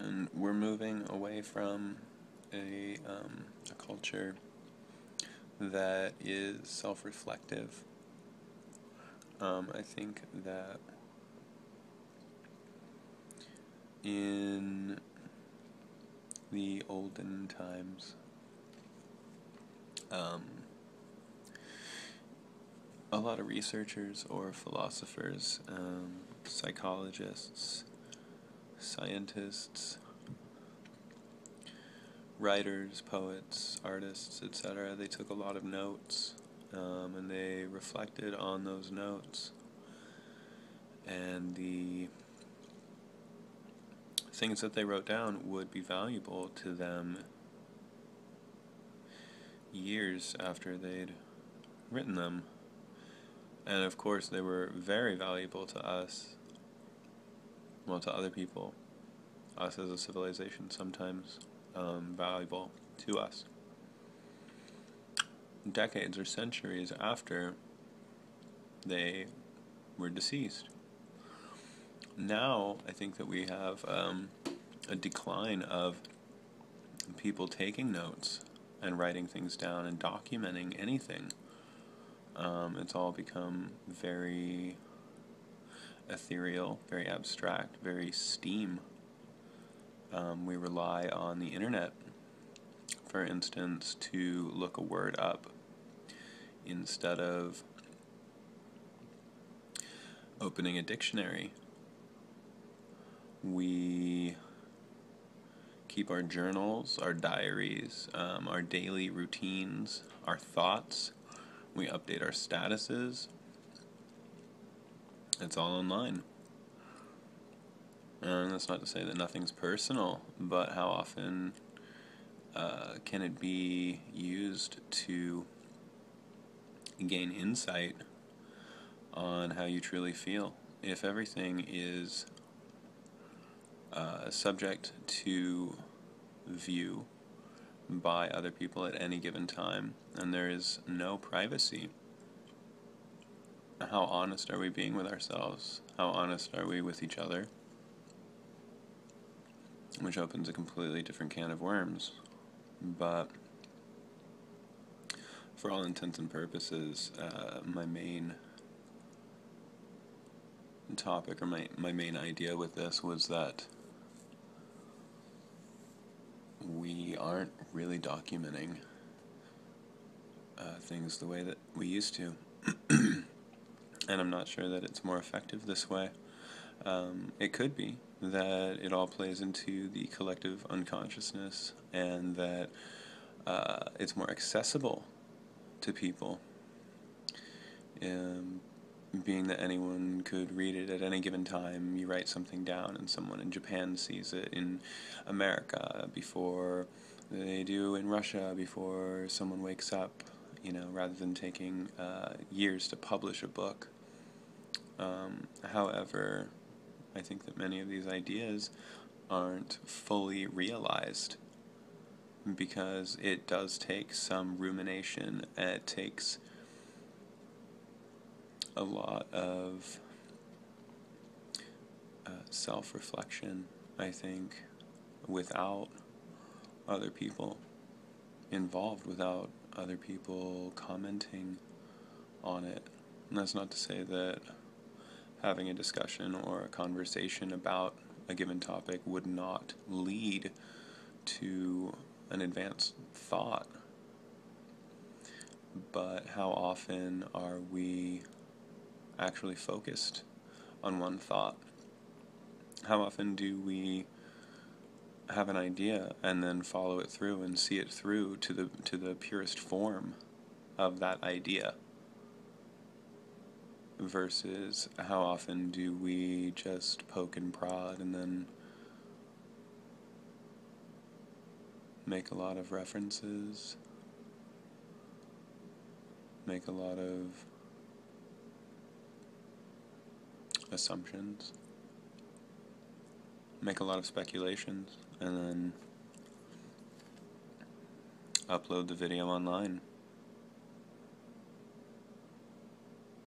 And we're moving away from a culture that is self-reflective. I think that in the olden times, a lot of researchers or philosophers, psychologists, scientists, writers, poets, artists, etc., they took a lot of notes, and they reflected on those notes, and the things that they wrote down would be valuable to them years after they'd written them. And of course they were very valuable to us, well, to other people, us as a civilization sometimes, valuable to us. Decades or centuries after they were deceased. Now, I think that we have a decline of people taking notes and writing things down and documenting anything. It's all become very ethereal, very abstract, very STEAM. We rely on the internet, for instance, to look a word up instead of opening a dictionary. We keep our journals, our diaries, our daily routines, our thoughts. We update our statuses. It's all online. And that's not to say that nothing's personal, but how often can it be used to gain insight on how you truly feel? If everything is subject to view by other people at any given time, and there is no privacy, how honest are we being with ourselves? How honest are we with each other? Which opens a completely different can of worms. But for all intents and purposes, my main topic, or my main idea with this, was that we aren't really documenting things the way that we used to. And I'm not sure that it's more effective this way. It could be that it all plays into the collective unconsciousness, and that it's more accessible to people, being that anyone could read it at any given time. You write something down and someone in Japan sees it in America before they do in Russia, before someone wakes up, rather than taking years to publish a book. However, I think that many of these ideas aren't fully realized, because it does take some rumination, and it takes a lot of self-reflection, I think, without other people involved, without other people commenting on it. And that's not to say that having a discussion or a conversation about a given topic would not lead to an advanced thought. But how often are we actually focused on one thought? How often do we have an idea and then follow it through and see it through to the purest form of that idea? Versus how often do we just poke and prod and then make a lot of references, make a lot of assumptions, make a lot of speculations, and then upload the video online